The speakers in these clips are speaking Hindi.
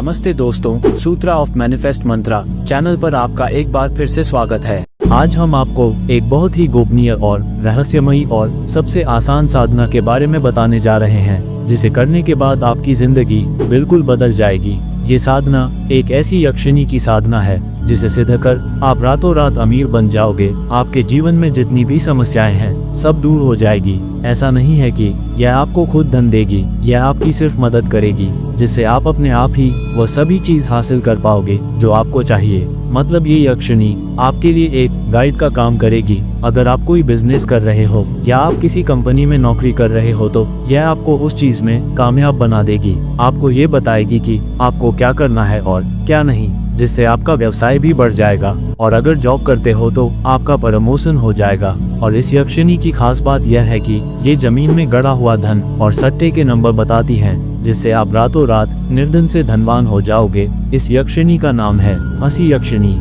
नमस्ते दोस्तों, सूत्रा ऑफ मैनिफेस्ट मंत्रा चैनल पर आपका एक बार फिर से स्वागत है। आज हम आपको एक बहुत ही गोपनीय और रहस्यमयी और सबसे आसान साधना के बारे में बताने जा रहे हैं, जिसे करने के बाद आपकी जिंदगी बिल्कुल बदल जाएगी। ये साधना एक ऐसी यक्षिणी की साधना है जिसे सिद्ध कर आप रातों रात अमीर बन जाओगे। आपके जीवन में जितनी भी समस्याएं हैं सब दूर हो जाएगी। ऐसा नहीं है कि यह आपको खुद धन देगी, यह आपकी सिर्फ मदद करेगी, जिससे आप अपने आप ही वह सभी चीज हासिल कर पाओगे जो आपको चाहिए। मतलब ये यक्षिणी आपके लिए एक गाइड का काम करेगी। अगर आप कोई बिजनेस कर रहे हो या आप किसी कंपनी में नौकरी कर रहे हो तो यह आपको उस चीज में कामयाब बना देगी। आपको ये बताएगी कि आपको क्या करना है और क्या नहीं, जिससे आपका व्यवसाय भी बढ़ जाएगा। और अगर जॉब करते हो तो आपका प्रमोशन हो जाएगा। और इस यक्षिणी की खास बात यह है कि ये जमीन में गड़ा हुआ धन और सट्टे के नंबर बताती है, जिससे आप रातों रात निर्धन से धनवान हो जाओगे। इस यक्षिणी का नाम है हंसी यक्षिणी।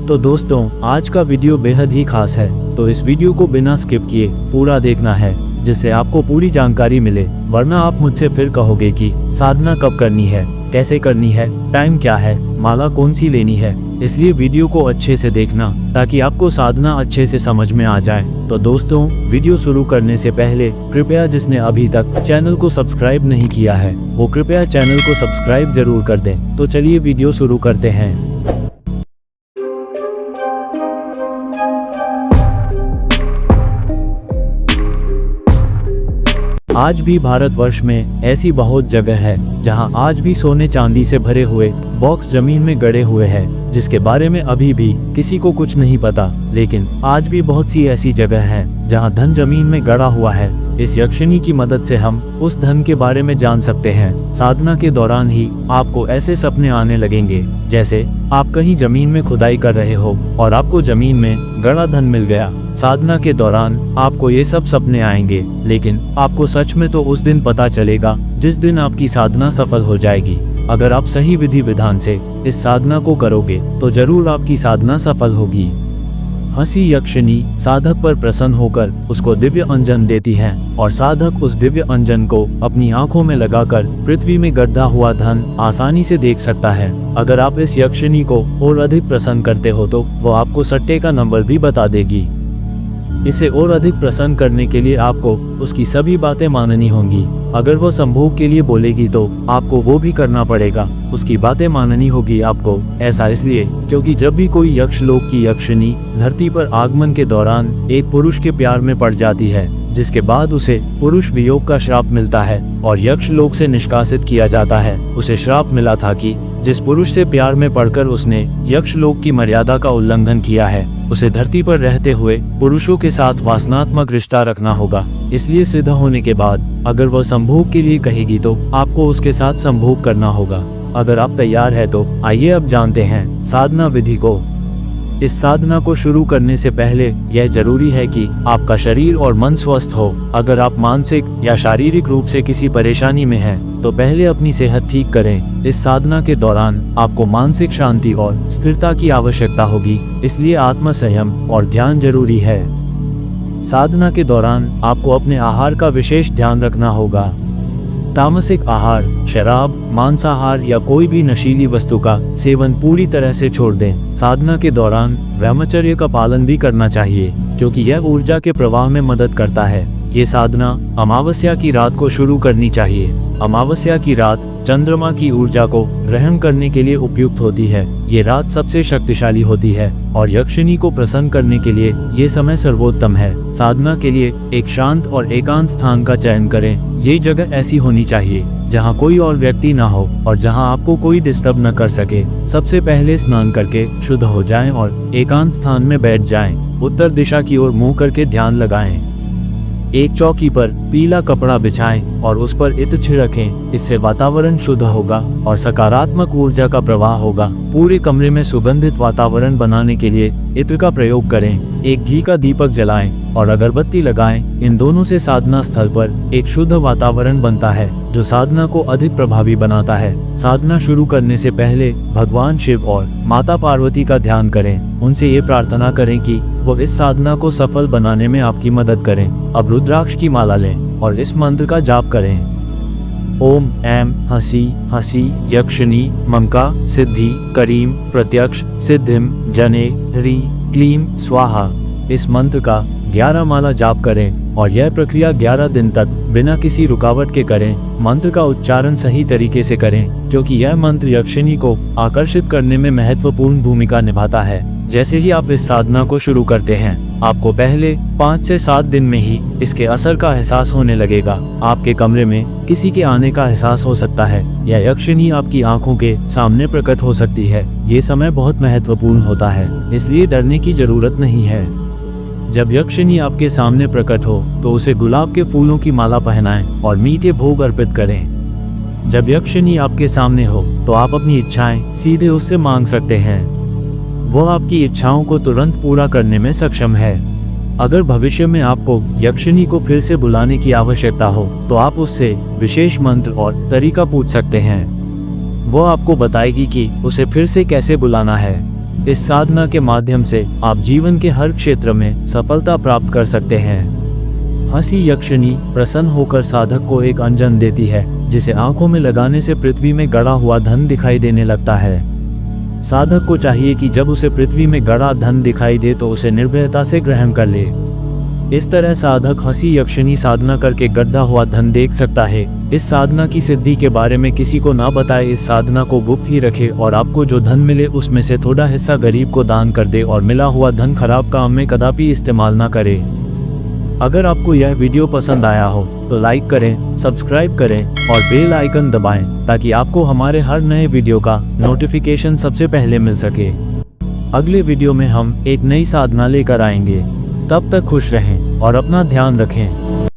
तो दोस्तों, आज का वीडियो बेहद ही खास है, तो इस वीडियो को बिना स्किप किए पूरा देखना है, जिससे आपको पूरी जानकारी मिले। वरना आप मुझसे फिर कहोगे कि साधना कब करनी है, कैसे करनी है, टाइम क्या है, माला कौन सी लेनी है। इसलिए वीडियो को अच्छे से देखना ताकि आपको साधना अच्छे से समझ में आ जाए। तो दोस्तों, वीडियो शुरू करने से पहले कृपया जिसने अभी तक चैनल को सब्सक्राइब नहीं किया है वो कृपया चैनल को सब्सक्राइब जरूर कर दें। तो चलिए वीडियो शुरू करते हैं। आज भी भारतवर्ष में ऐसी बहुत जगह है जहां आज भी सोने चांदी से भरे हुए बॉक्स जमीन में गड़े हुए हैं, जिसके बारे में अभी भी किसी को कुछ नहीं पता। लेकिन आज भी बहुत सी ऐसी जगह हैं जहां धन जमीन में गड़ा हुआ है। इस यक्षिणी की मदद से हम उस धन के बारे में जान सकते हैं। साधना के दौरान ही आपको ऐसे सपने आने लगेंगे जैसे आप कहीं जमीन में खुदाई कर रहे हो और आपको जमीन में गड़ा धन मिल गया। साधना के दौरान आपको ये सब सपने आएंगे, लेकिन आपको सच में तो उस दिन पता चलेगा जिस दिन आपकी साधना सफल हो जाएगी। अगर आप सही विधि विधान से इस साधना को करोगे तो जरूर आपकी साधना सफल होगी। हंसी यक्षिणी साधक पर प्रसन्न होकर उसको दिव्य अंजन देती है और साधक उस दिव्य अंजन को अपनी आंखों में लगाकर पृथ्वी में गड्ढा हुआ धन आसानी से देख सकता है। अगर आप इस यक्षिणी को और अधिक प्रसन्न करते हो तो वो आपको सट्टे का नंबर भी बता देगी। इसे और अधिक प्रसन्न करने के लिए आपको उसकी सभी बातें माननी होंगी। अगर वो संभोग के लिए बोलेगी तो आपको वो भी करना पड़ेगा, उसकी बातें माननी होगी आपको। ऐसा इसलिए क्योंकि जब भी कोई यक्षलोक की यक्षिणी धरती पर आगमन के दौरान एक पुरुष के प्यार में पड़ जाती है, जिसके बाद उसे पुरुष वियोग का श्राप मिलता है और यक्षलोक से निष्कासित किया जाता है। उसे श्राप मिला था कि जिस पुरुष से प्यार में पड़कर उसने यक्षलोक की मर्यादा का उल्लंघन किया है, उसे धरती पर रहते हुए पुरुषों के साथ वासनात्मक रिश्ता रखना होगा। इसलिए सिद्ध होने के बाद अगर वह संभोग के लिए कहेगी तो आपको उसके साथ संभोग करना होगा। अगर आप तैयार है तो आइए अब जानते हैं साधना विधि को। इस साधना को शुरू करने से पहले यह जरूरी है कि आपका शरीर और मन स्वस्थ हो। अगर आप मानसिक या शारीरिक रूप से किसी परेशानी में हैं, तो पहले अपनी सेहत ठीक करें। इस साधना के दौरान आपको मानसिक शांति और स्थिरता की आवश्यकता होगी, इसलिए आत्म संयम और ध्यान जरूरी है। साधना के दौरान आपको अपने आहार का विशेष ध्यान रखना होगा। तामसिक आहार, शराब, मांसाहार या कोई भी नशीली वस्तु का सेवन पूरी तरह से छोड़ दें। साधना के दौरान ब्रह्मचर्य का पालन भी करना चाहिए, क्योंकि यह ऊर्जा के प्रवाह में मदद करता है। ये साधना अमावस्या की रात को शुरू करनी चाहिए। अमावस्या की रात चंद्रमा की ऊर्जा को ग्रहण करने के लिए उपयुक्त होती है। ये रात सबसे शक्तिशाली होती है और यक्षिणी को प्रसन्न करने के लिए ये समय सर्वोत्तम है। साधना के लिए एक शांत और एकांत स्थान का चयन करें। ये जगह ऐसी होनी चाहिए जहाँ कोई और व्यक्ति ना हो और जहाँ आपको कोई डिस्टर्ब न कर सके। सबसे पहले स्नान करके शुद्ध हो जाएं और एकांत स्थान में बैठ जाएं। उत्तर दिशा की ओर मुंह करके ध्यान लगाएं। एक चौकी पर पीला कपड़ा बिछाएं और उस पर इत्र छिड़कें। इससे वातावरण शुद्ध होगा और सकारात्मक ऊर्जा का प्रवाह होगा। पूरे कमरे में सुगंधित वातावरण बनाने के लिए इत्र का प्रयोग करें। एक घी का दीपक जलाएं और अगरबत्ती लगाएं। इन दोनों से साधना स्थल पर एक शुद्ध वातावरण बनता है, जो साधना को अधिक प्रभावी बनाता है। साधना शुरू करने से पहले भगवान शिव और माता पार्वती का ध्यान करें। उनसे ये प्रार्थना करें कि वो इस साधना को सफल बनाने में आपकी मदद करें। अब रुद्राक्ष की माला लें और इस मंत्र का जाप करें। ओम ऐम हसी हसी यक्षिणी मंका सिद्धि करीम प्रत्यक्ष सिद्धिम जने ह्री क्लीम स्वाहा। इस मंत्र का 11 माला जाप करें और यह प्रक्रिया 11 दिन तक बिना किसी रुकावट के करें। मंत्र का उच्चारण सही तरीके से करें क्योंकि यह मंत्र यक्षिणी को आकर्षित करने में महत्वपूर्ण भूमिका निभाता है। जैसे ही आप इस साधना को शुरू करते हैं, आपको पहले 5 से 7 दिन में ही इसके असर का एहसास होने लगेगा। आपके कमरे में किसी के आने का एहसास हो सकता है या यक्षिणी आपकी आंखों के सामने प्रकट हो सकती है। ये समय बहुत महत्वपूर्ण होता है, इसलिए डरने की जरूरत नहीं है। जब यक्षिणी आपके सामने प्रकट हो तो उसे गुलाब के फूलों की माला पहनाएं और मीठे भोग अर्पित करें। जब यक्षिणी आपके सामने हो तो आप अपनी इच्छाएं सीधे उससे मांग सकते हैं। वो आपकी इच्छाओं को तुरंत पूरा करने में सक्षम है। अगर भविष्य में आपको यक्षिणी को फिर से बुलाने की आवश्यकता हो तो आप उससे विशेष मंत्र और तरीका पूछ सकते हैं। वो आपको बताएगी कि उसे फिर से कैसे बुलाना है। इस साधना के माध्यम से आप जीवन के हर क्षेत्र में सफलता प्राप्त कर सकते हैं। हंसी यक्षिणी प्रसन्न होकर साधक को एक अंजन देती है जिसे आंखों में लगाने से पृथ्वी में गड़ा हुआ धन दिखाई देने लगता है। साधक को चाहिए कि जब उसे पृथ्वी में गड़ा धन दिखाई दे तो उसे निर्भयता से ग्रहण कर ले। इस तरह साधक हंसी यक्षिणी साधना करके गड़ा हुआ धन देख सकता है। इस साधना की सिद्धि के बारे में किसी को ना बताए, इस साधना को गुप्त ही रखे और आपको जो धन मिले उसमें से थोड़ा हिस्सा गरीब को दान कर दे और मिला हुआ धन खराब काम में कदापि इस्तेमाल ना करे। अगर आपको यह वीडियो पसंद आया हो तो लाइक करें, सब्सक्राइब करें और बेल आइकन दबाएं ताकि आपको हमारे हर नए वीडियो का नोटिफिकेशन सबसे पहले मिल सके। अगले वीडियो में हम एक नई साधना लेकर आएंगे। तब तक खुश रहें और अपना ध्यान रखें।